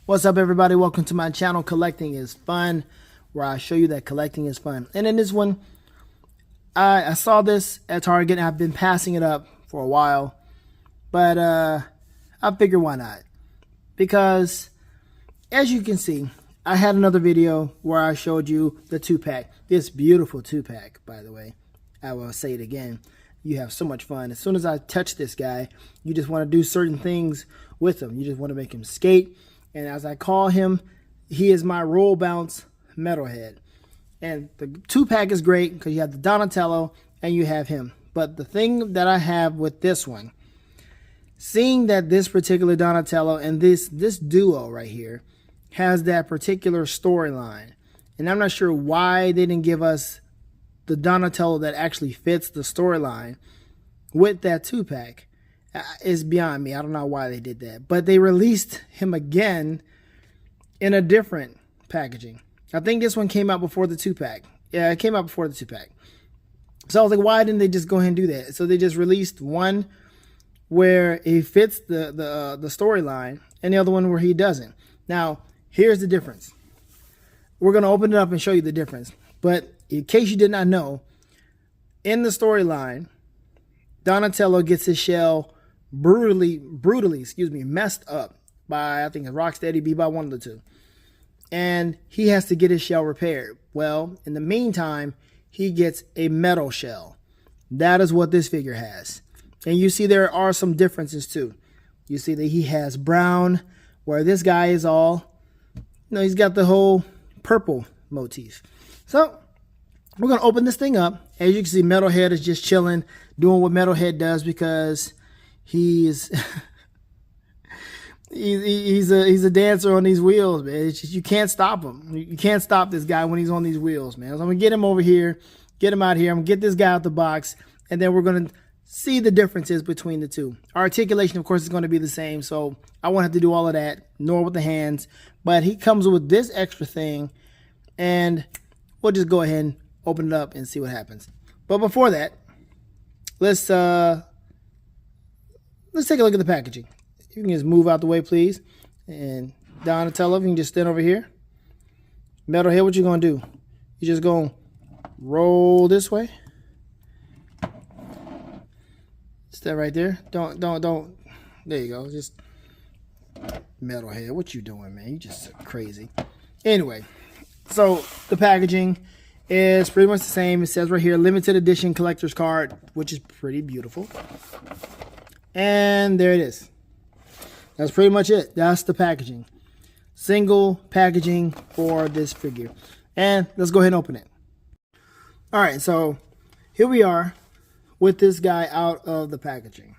What's up, everybody? Welcome to my channel, Collecting is Fun, where I show you that collecting is fun. And in this one, I saw this at Target and I've been passing it up for a while, but I figured why not? Because as you can see, I had another video where I showed you the 2-pack. This beautiful 2-pack, by the way. I will say it again. You have so much fun. As soon as I touch this guy, you just want to do certain things with him. You just want to make him skate. And as I call him, he is my roll bounce metalhead. And the 2-pack is great because you have the Donatello and you have him. But the thing that I have with this one, seeing that this particular Donatello and this duo right here has that particular storyline. And I'm not sure why they didn't give us the Donatello that actually fits the storyline with that 2-pack. Is beyond me. I don't know why they did that. But they released him again in a different packaging. I think this one came out before the 2-pack. Yeah, it came out before the 2-pack. So I was like, why didn't they just go ahead and do that? So they just released one where he fits the storyline and the other one where he doesn't. Now, here's the difference. We're going to open it up and show you the difference. But in case you did not know, in the storyline, Donatello gets his shell brutally, messed up by, I think, Rocksteady, be by one of the two. And he has to get his shell repaired. Well, in the meantime, he gets a metal shell. That is what this figure has. And you see there are some differences too. You see that he has brown, where this guy is all, he's got the whole purple motif. So we're going to open this thing up. As you can see, Metalhead is just chilling, doing what Metalhead does because he's a dancer on these wheels, man. It's just, you can't stop him. You can't stop this guy when he's on these wheels, man. So I'm going to get him over here, get him out here. I'm going to get this guy out the box, and then we're going to see the differences between the two. Articulation, of course, is going to be the same, so I won't have to do all of that, nor with the hands. But he comes with this extra thing, and we'll just go ahead and open it up and see what happens. But before that, let's take a look at the packaging. You can just move out the way, please. And Donatello, you can just stand over here. Metalhead, what you gonna do? You just gonna roll this way. Stand right there. Don't. There you go. Just Metalhead, what you doing, man? You just crazy. Anyway, so the packaging is pretty much the same. It says right here, limited edition collector's card, which is pretty beautiful. And there it is. That's pretty much it. That's the packaging. Single packaging for this figure. And let's go ahead and open it. All right, so here we are with this guy out of the packaging.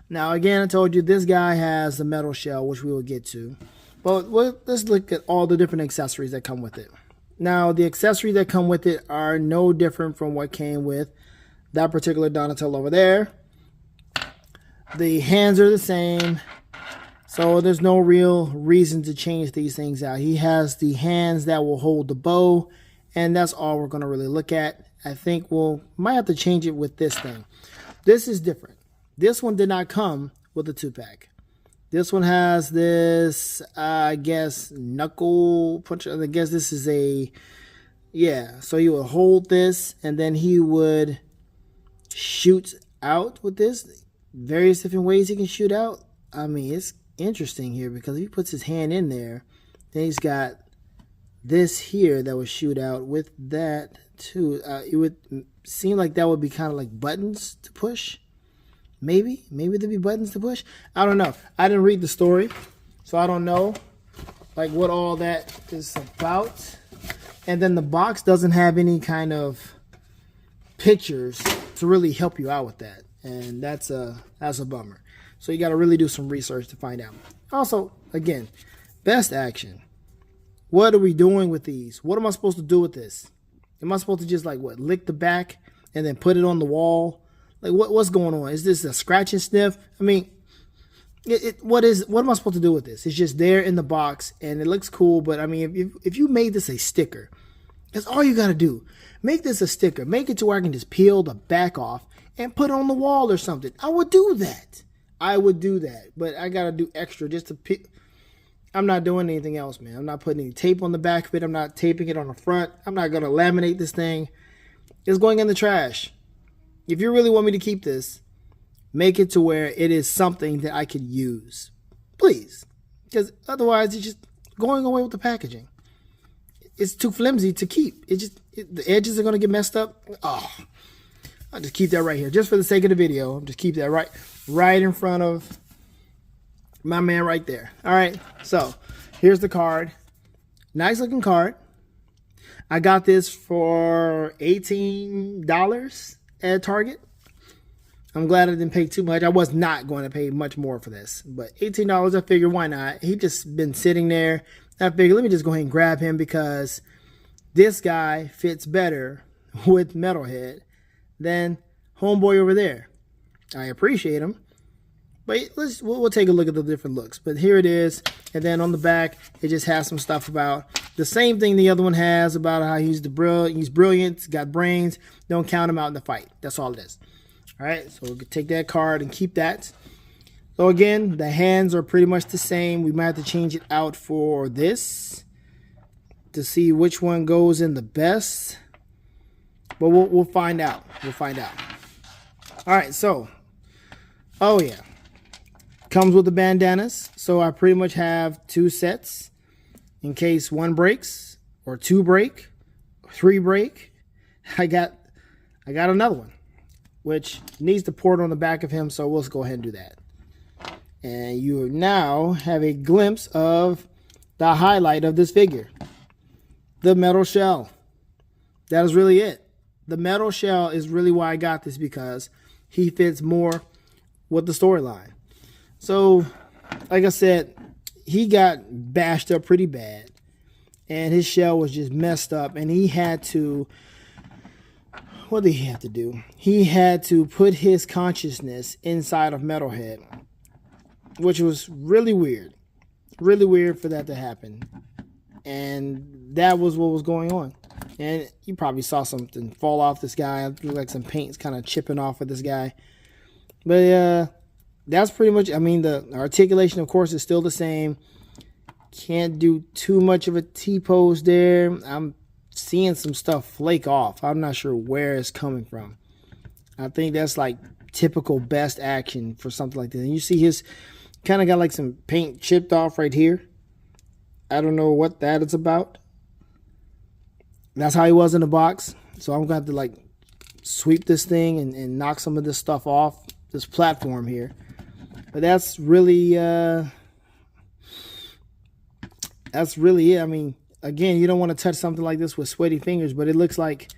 Now, again, I told you this guy has the metal shell, which we will get to. But let's look at all the different accessories that come with it. Now, the accessories that come with it are no different from what came with that particular Donatello over there. The hands are the same, so there's no real reason to change these things out. He has the hands that will hold the bow, and that's all we're going to really look at. I think might have to change it with this thing. This is different. This one did not come with a 2-pack. This one has this, I guess, knuckle punch. I guess this is so you would hold this, and then he would shoot out with this. Various different ways he can shoot out. I mean, it's interesting here because if he puts his hand in there, then he's got this here that would shoot out with that too. It would seem like that would be kind of like buttons to push. Maybe there'd be buttons to push. I don't know. I didn't read the story, so I don't know like what all that is about. And then the box doesn't have any kind of pictures to really help you out with that. And that's a bummer. So you got to really do some research to find out. Also, again, best action. What are we doing with these? What am I supposed to do with this? Am I supposed to just like what, lick the back and then put it on the wall? Like what's going on? Is this a scratch and sniff? I mean, what am I supposed to do with this? It's just there in the box and it looks cool. But I mean, if you made this a sticker, that's all you got to do. Make this a sticker. Make it to where I can just peel the back off and put it on the wall or something. I would do that. I would do that. But I got to do extra just to pick. I'm not doing anything else, man. I'm not putting any tape on the back of it. I'm not taping it on the front. I'm not going to laminate this thing. It's going in the trash. If you really want me to keep this, make it to where it is something that I could use. Please. Because otherwise, it's just going away with the packaging. It's too flimsy to keep. The edges are going to get messed up. Oh, I'll just keep that right here. Just for the sake of the video, I'll just keep that right in front of my man right there. All right, so here's the card. Nice looking card. I got this for $18 at Target. I'm glad I didn't pay too much. I was not going to pay much more for this. But $18, I figured, why not? He just been sitting there. I figured, let me just go ahead and grab him because this guy fits better with Metalhead than homeboy over there. I appreciate him. But we'll take a look at the different looks. But here it is. And then on the back, it just has some stuff about the same thing the other one has about how he's brilliant, he's got brains. Don't count him out in the fight. That's all it is. All right, so we'll take that card and keep that. So again, the hands are pretty much the same. We might have to change it out for this to see which one goes in the best. But we'll find out. We'll find out. All right, so, oh yeah. Comes with the bandanas. So I pretty much have 2 sets in case one breaks or 2 break, 3 break. I got another one, which needs to port on the back of him, so we'll just go ahead and do that. And you now have a glimpse of the highlight of this figure. The metal shell. That is really it. The metal shell is really why I got this, because he fits more with the storyline. So, like I said, he got bashed up pretty bad. And his shell was just messed up, and he had to... What did he have to do? He had to put his consciousness inside of Metalhead, which was really weird. Really weird for that to happen. And that was what was going on. And you probably saw something fall off this guy. It looked like some paint's kind of chipping off of this guy. But that's pretty much, I mean, the articulation, of course, is still the same. Can't do too much of a T-pose there. I'm seeing some stuff flake off. I'm not sure where it's coming from. I think that's like typical best action for something like this. And you see his kind of got like some paint chipped off right here. I don't know what that is about. That's how he was in the box. So I'm going to have to like sweep this thing and knock some of this stuff off this platform here. But that's really it. I mean, again, you don't want to touch something like this with sweaty fingers, but it looks like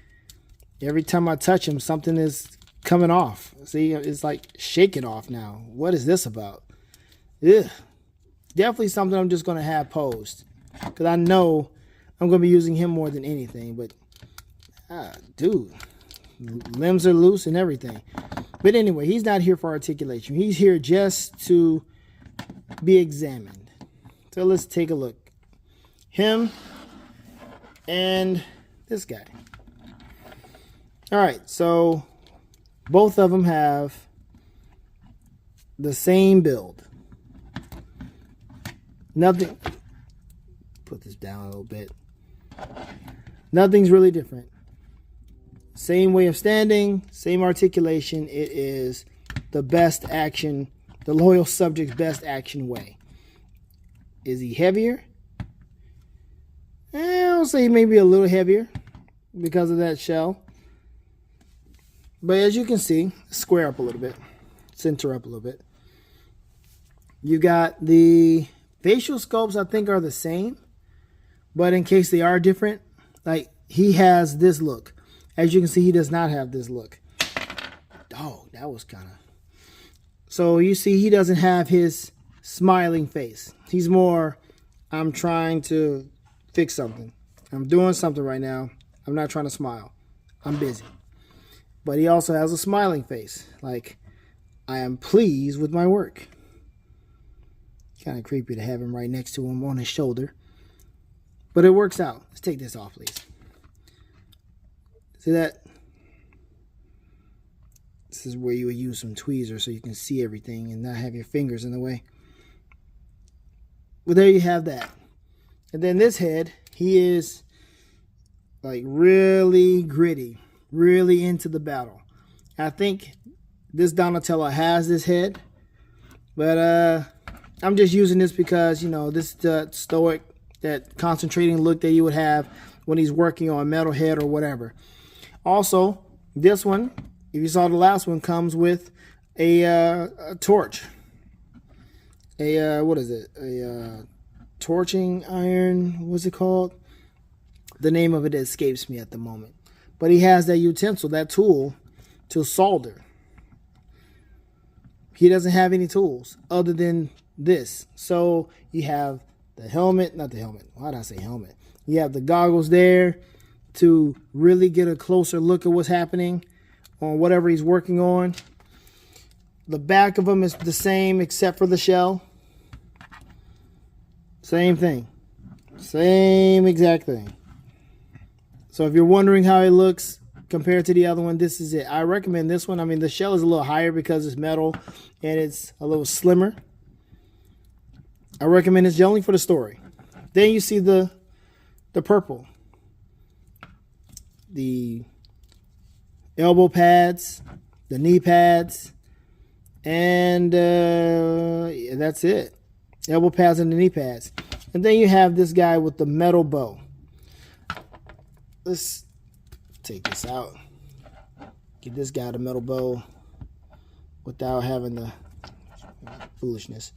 every time I touch him, something is coming off. See, it's like shaking off now. What is this about? Ugh. Definitely something I'm just going to have posed, because I know I'm going to be using him more than anything. But, dude, limbs are loose and everything. But anyway, he's not here for articulation. He's here just to be examined. So let's take a look. Him and this guy. All right, so both of them have the same build. Nothing, put this down a little bit. Nothing's really different. Same way of standing, same articulation. It is the best action, the loyal subject's best action way. Is he heavier? I'll say maybe a little heavier because of that shell. But as you can see, square up a little bit, center up a little bit. You got the facial sculpts, I think, are the same. But in case they are different, like he has this look. As you can see, he does not have this look. Oh, that was kind of... So you see, he doesn't have his smiling face. He's more, I'm trying to fix something. I'm doing something right now. I'm not trying to smile. I'm busy. But he also has a smiling face. Like, I am pleased with my work. Kind of creepy to have him right next to him on his shoulder. But it works out. Let's take this off, please. See that? This is where you would use some tweezers so you can see everything and not have your fingers in the way. Well, there you have that. And then this head, he is like really gritty, really into the battle. I think this Donatello has this head, but I'm just using this because, you know, this is the stoic, that concentrating look that you would have when he's working on Metalhead or whatever. Also, this one, if you saw the last one, comes with a torch. What is it? A torching iron. What's it called? The name of it escapes me at the moment. But he has that utensil, that tool, to solder. He doesn't have any tools other than this. So you have the helmet, not the helmet. Why did I say helmet? You have the goggles there to really get a closer look at what's happening on whatever he's working on. The back of him is the same except for the shell. Same thing. Same exact thing. So if you're wondering how it looks compared to the other one, this is it. I recommend this one. I mean, the shell is a little higher because it's metal and it's a little slimmer. I recommend this only for the story. Then you see the purple. The elbow pads, the knee pads, and that's it. Elbow pads and the knee pads. And then you have this guy with the metal bow. Let's take this out. Get this guy the metal bow without having the foolishness.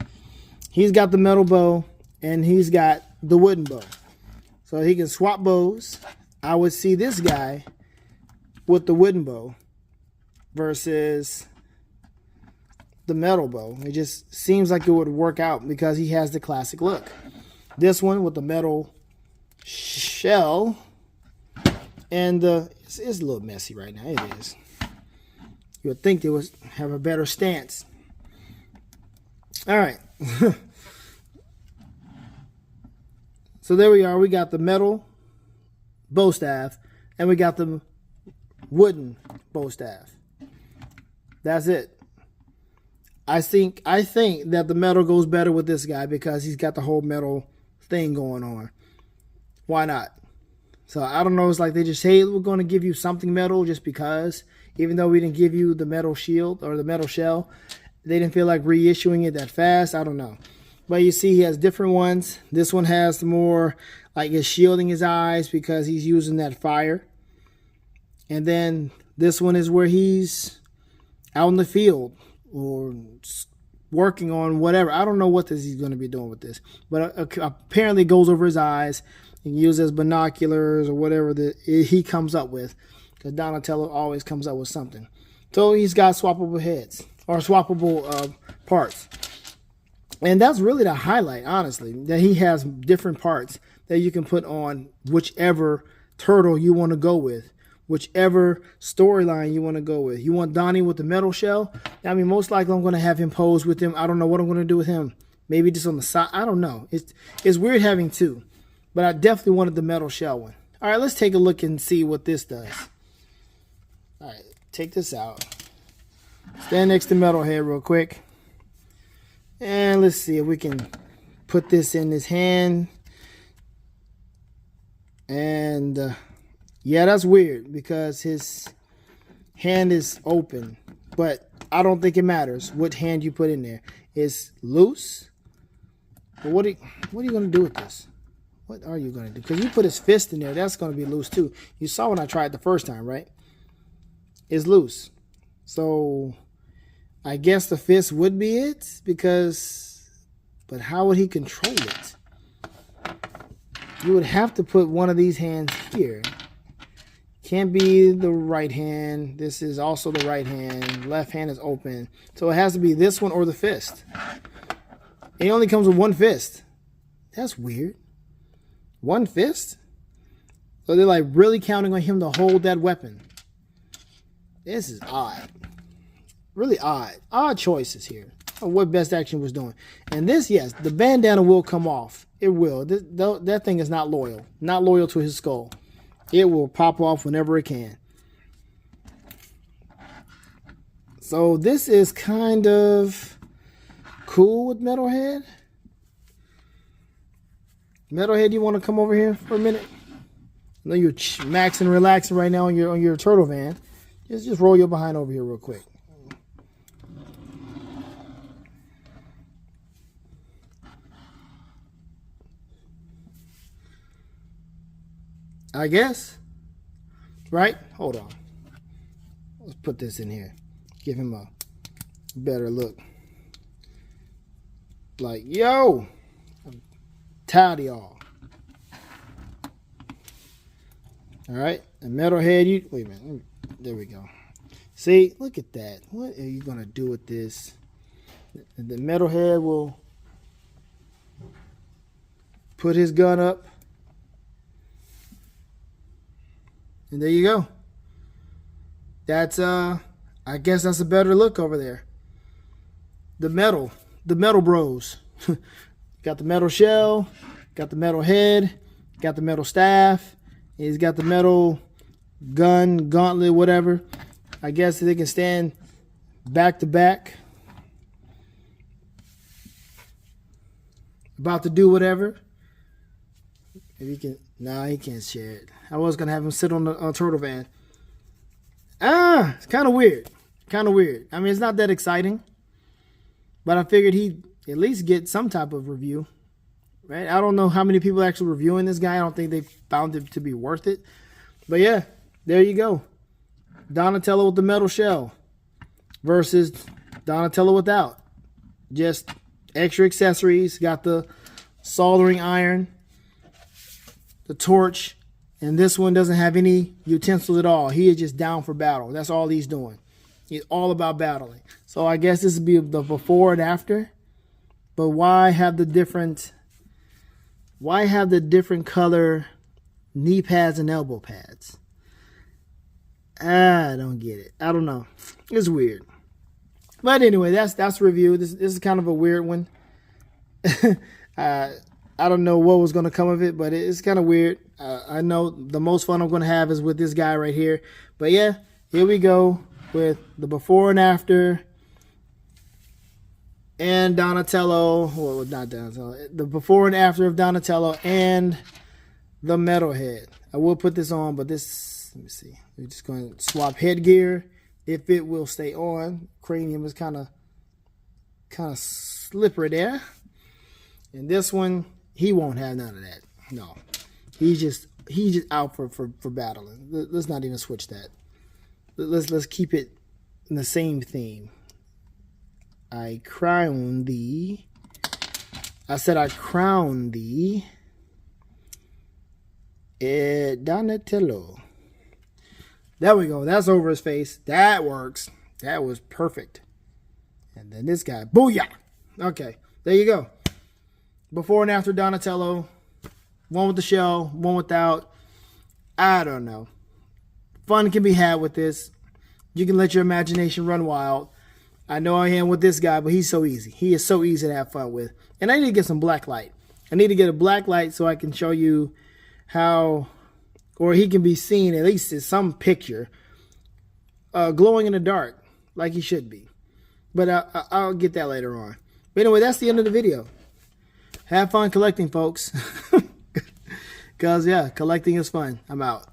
He's got the metal bow and he's got the wooden bow. So he can swap bows. I would see this guy with the wooden bow versus the metal bow. It just seems like it would work out because he has the classic look. This one with the metal shell and it's a little messy right now. It is. You would think they would have a better stance. All right. So there we are. We got the metal bow staff and we got the wooden bow staff. That's it. I think that the metal goes better with this guy because he's got the whole metal thing going on. Why not? So I don't know. It's like they just say we're going to give you something metal just because, even though we didn't give you the metal shield or the metal shell, they didn't feel like reissuing it that fast. I don't know. But you see he has different ones. This one has more like it's shielding his eyes because he's using that fire. And then this one is where he's out in the field or working on whatever. I don't know what he's going to be doing with this. But apparently it goes over his eyes and uses as binoculars or whatever he comes up with. Because Donatello always comes up with something. So he's got swappable heads or swappable parts. And that's really the highlight, honestly, that he has different parts that you can put on whichever turtle you want to go with, whichever storyline you want to go with. You want Donnie with the metal shell? I mean, most likely I'm going to have him pose with him. I don't know what I'm going to do with him. Maybe just on the side. I don't know. It's weird having two, but I definitely wanted the metal shell one. All right, let's take a look and see what this does. All right, take this out. Stand next to Metalhead real quick. And let's see if we can put this in his hand. And yeah, that's weird because his hand is open. But I don't think it matters what hand you put in there. It's loose. But what are you going to do with this? What are you going to do? Because you put his fist in there, that's going to be loose too. You saw when I tried the first time, right? It's loose. So I guess the fist would be it but how would he control it? You would have to put one of these hands here. Can't be the right hand. This is also the right hand. Left hand is open. So it has to be this one or the fist. And he only comes with one fist. That's weird. One fist? So they're like really counting on him to hold that weapon. This is odd. Really odd. Odd choices here of what Best Action was doing. And this, yes, the bandana will come off. It will. That thing is not loyal. Not loyal to his skull. It will pop off whenever it can. So this is kind of cool with Metalhead. Metalhead, you want to come over here for a minute? I know you're maxing and relaxing right now on your turtle van. Just roll your behind over here real quick. I guess. Right? Hold on. Let's put this in here. Give him a better look. Like, yo! I'm tired of y'all. Alright. And Metalhead, you... Wait a minute. There we go. See? Look at that. What are you going to do with this? The Metalhead will put his gun up. And there you go. That's, I guess that's a better look over there. The metal bros. Got the metal shell, got the metal head, got the metal staff. He's got the metal gun, gauntlet, whatever. I guess they can stand back to back. About to do whatever. If he can, nah, he can't share it. I was gonna have him sit on the turtle van. It's kind of weird. Kind of weird. I mean, it's not that exciting, but I figured he'd at least get some type of review, right? I don't know how many people are actually reviewing this guy. I don't think they found it to be worth it. But yeah, there you go. Donatello with the metal shell versus Donatello without. Just extra accessories. Got the soldering iron, the torch, and this one doesn't have any utensils at all. He is just down for battle. That's all he's doing. He's all about battling. So I guess this would be the before and after. But why have the different color knee pads and elbow pads? I don't get it. I don't know. It's weird. But anyway, that's the review. This is kind of a weird one. I don't know what was going to come of it, but it's kind of weird. I know the most fun I'm going to have is with this guy right here. But yeah, here we go with the before and after. And Donatello, well, not Donatello, the before and after of Donatello and the Metalhead. I will put this on, but this, let me see. We're just going to swap headgear if it will stay on. Cranium is kind of slippery there. And this one, he won't have none of that. No, he's just out for battling. Let's not even switch that. Let's keep it in the same theme. I crown thee. I said I crown thee. Donatello. There we go. That's over his face. That works. That was perfect. And then this guy. Booyah! Okay. There you go. Before and after Donatello. One with the shell. One without. I don't know. Fun can be had with this. You can let your imagination run wild. I know I am with this guy, but he's so easy. He is so easy to have fun with. And I need to get some black light. I need to get a black light so I can show you how, or he can be seen at least in some picture, glowing in the dark like he should be. But I'll get that later on. But anyway, that's the end of the video. Have fun collecting, folks. Because, yeah, collecting is fun. I'm out.